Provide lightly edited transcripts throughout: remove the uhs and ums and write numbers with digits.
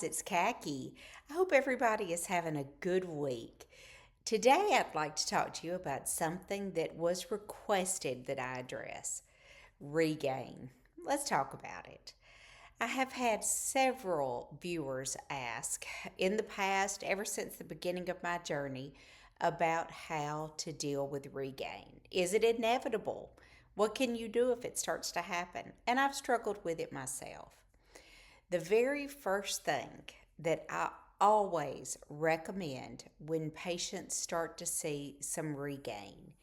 guys, it's Khaki. I hope everybody is having a good week. Today, I'd like to talk to you about something that was requested that I address regain. Let's talk about it. I have had several viewers ask in the past, ever since the beginning of my journey, about how to deal with regain. Is it inevitable? What can you do if it starts to happen? And I've struggled with it myself. The very first thing that I always recommend when patients start to see some regain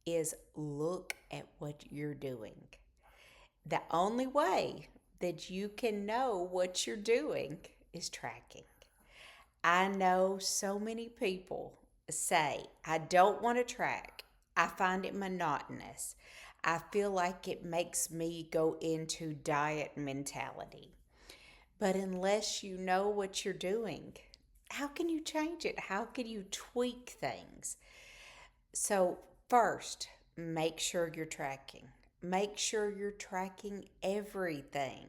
is look at what you're doing. The only way that you can know what you're doing is tracking. I know so many people say, I don't want to track. I find it monotonous. I feel like it makes me go into diet mentality. But unless you know what you're doing, how can you change it? How can you tweak things? So, first, make sure you're tracking. Make sure you're tracking everything.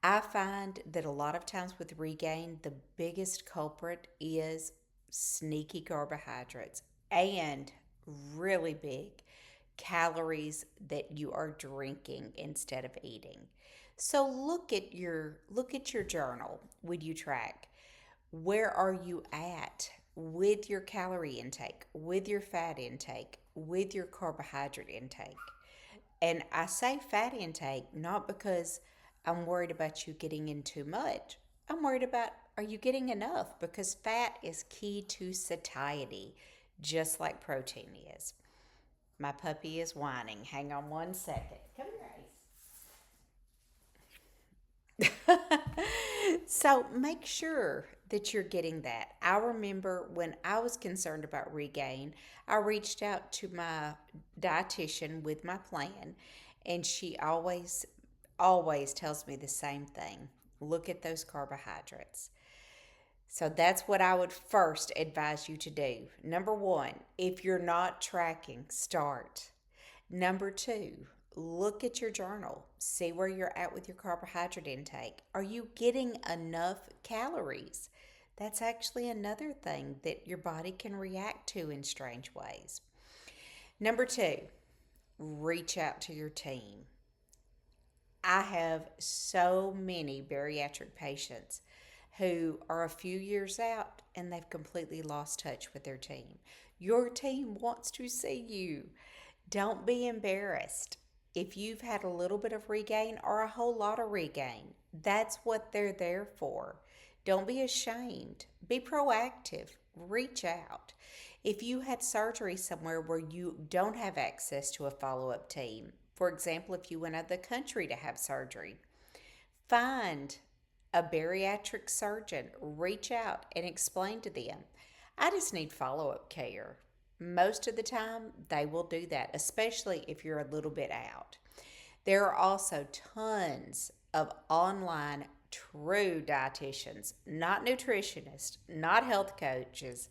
I find that a lot of times with regain, the biggest culprit is sneaky carbohydrates and really big calories that you are drinking instead of eating. So look at your journal when you track. Where are you at with your calorie intake, with your fat intake, with your carbohydrate intake? And I say fat intake not because I'm worried about you getting in too much. I'm worried about are you getting enough? Because fat is key to satiety, just like protein is. My puppy is whining. Hang on one second. Come here, Ace. So make sure that you're getting that. I remember when I was concerned about regain, I reached out to my dietitian with my plan, and she always tells me the same thing. Look at those carbohydrates. So that's what I would first advise you to do. Number one, if you're not tracking, start. Number two, look at your journal. See where you're at with your carbohydrate intake. Are you getting enough calories? That's actually another thing that your body can react to in strange ways. Number two, reach out to your team. I have so many bariatric patients who are a few years out and they've completely lost touch with their team. Your team wants to see you. Don't be embarrassed. If you've had a little bit of regain or a whole lot of regain, that's what they're there for. Don't be ashamed. Be proactive. Reach out. If you had surgery somewhere where you don't have access to a follow up team, for example, if you went out of the country to have surgery, find a bariatric surgeon, reach out and explain to them, I just need follow up care. Most of the time, they will do that, especially if you're a little bit out. There are also tons of online true dietitians, not nutritionists, not health coaches,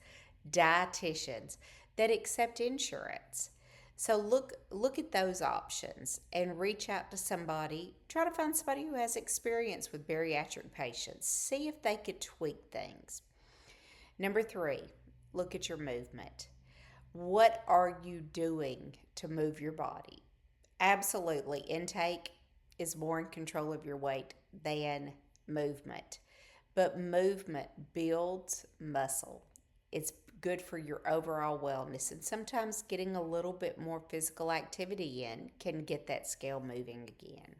dietitians that accept insurance. So look at those options and reach out to somebody. Try to find somebody who has experience with bariatric patients. See if they could tweak things. Number three, look at your movement. What are you doing to move your body? Absolutely, intake is more in control of your weight than movement. But movement builds muscle. It's good for your overall wellness. And sometimes getting a little bit more physical activity in can get that scale moving again.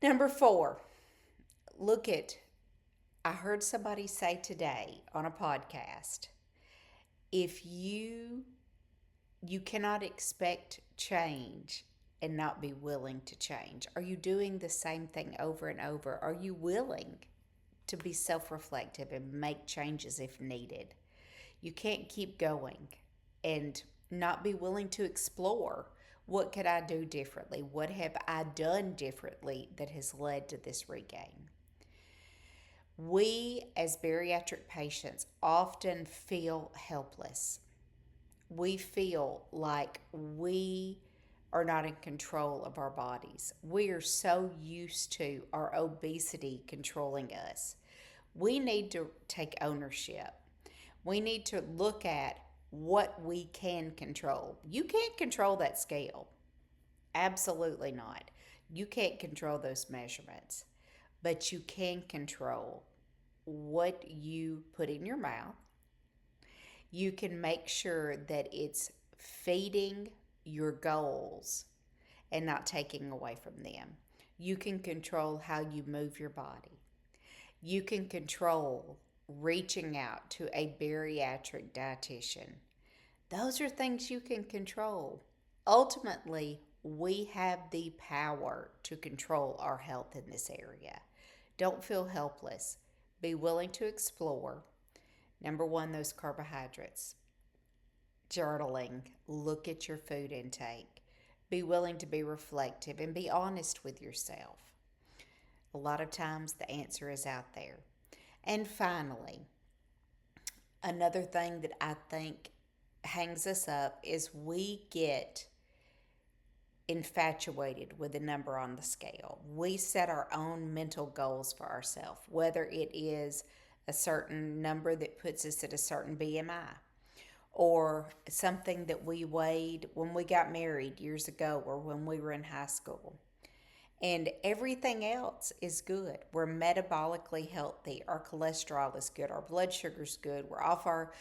Number four, look at, I heard somebody say today on a podcast, if you cannot expect change and not be willing to change. Are you doing the same thing over and over? Are you willing to be self-reflective and make changes if needed? You can't keep going and not be willing to explore what could I do differently? What have I done differently that has led to this regain? We as bariatric patients often feel helpless. We feel like we are not in control of our bodies. We are so used to our obesity controlling us. We need to take ownership. We need to look at what we can control. You can't control that scale. Absolutely not. You can't control those measurements, but you can control what you put in your mouth. You can make sure that it's feeding your goals and not taking away from them. You can control how you move your body. You can control reaching out to a bariatric dietitian. Those are things you can control. Ultimately, we have the power to control our health in this area. Don't feel helpless. Be willing to explore. Number one, those carbohydrates. Journaling. Look at your food intake. Be willing to be reflective and be honest with yourself. A lot of times the answer is out there. And finally, another thing that I think hangs us up is we get infatuated with the number on the scale. We set our own mental goals for ourselves, whether it is a certain number that puts us at a certain BMI or something that we weighed when we got married years ago or when we were in high school. And everything else is good. We're metabolically healthy. Our cholesterol is good. Our blood sugar's good. We're off our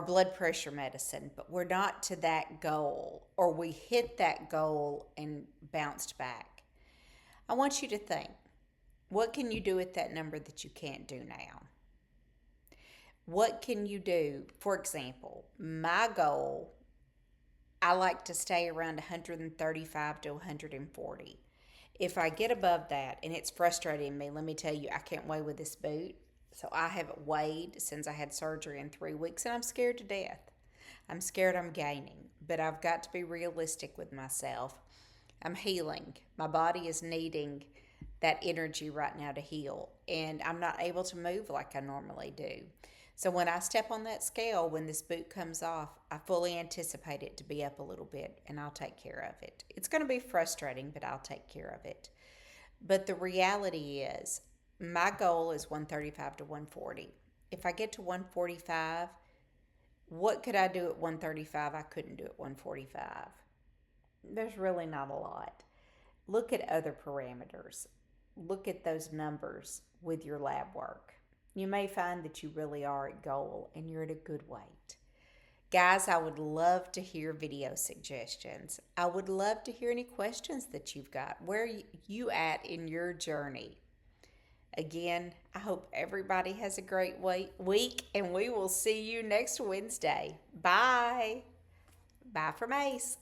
blood pressure medicine, but we're not to that goal, or we hit that goal and bounced back. I want you to think, what can you do with that number that you can't do now? What can you do? For example, my goal, I like to stay around 135 to 140. If I get above that, and it's frustrating me, let me tell you, I can't weigh with this boot. So I haven't weighed since I had surgery in 3 weeks, and I'm scared to death. I'm scared I'm gaining, but I've got to be realistic with myself. I'm healing. My body is needing that energy right now to heal, and I'm not able to move like I normally do. So when I step on that scale, when this boot comes off, I fully anticipate it to be up a little bit, and I'll take care of it. It's going to be frustrating, but I'll take care of it. But the reality is, my goal is 135 to 140. If I get to 145, what could I do at 135 I couldn't do at 145? There's really not a lot. Look at other parameters. Look at those numbers with your lab work. You may find that you really are at goal and you're at a good weight. Guys, I would love to hear video suggestions. I would love to hear any questions that you've got. Where are you at in your journey? Again, I hope everybody has a great week, and we will see you next Wednesday. Bye. Bye from Ace.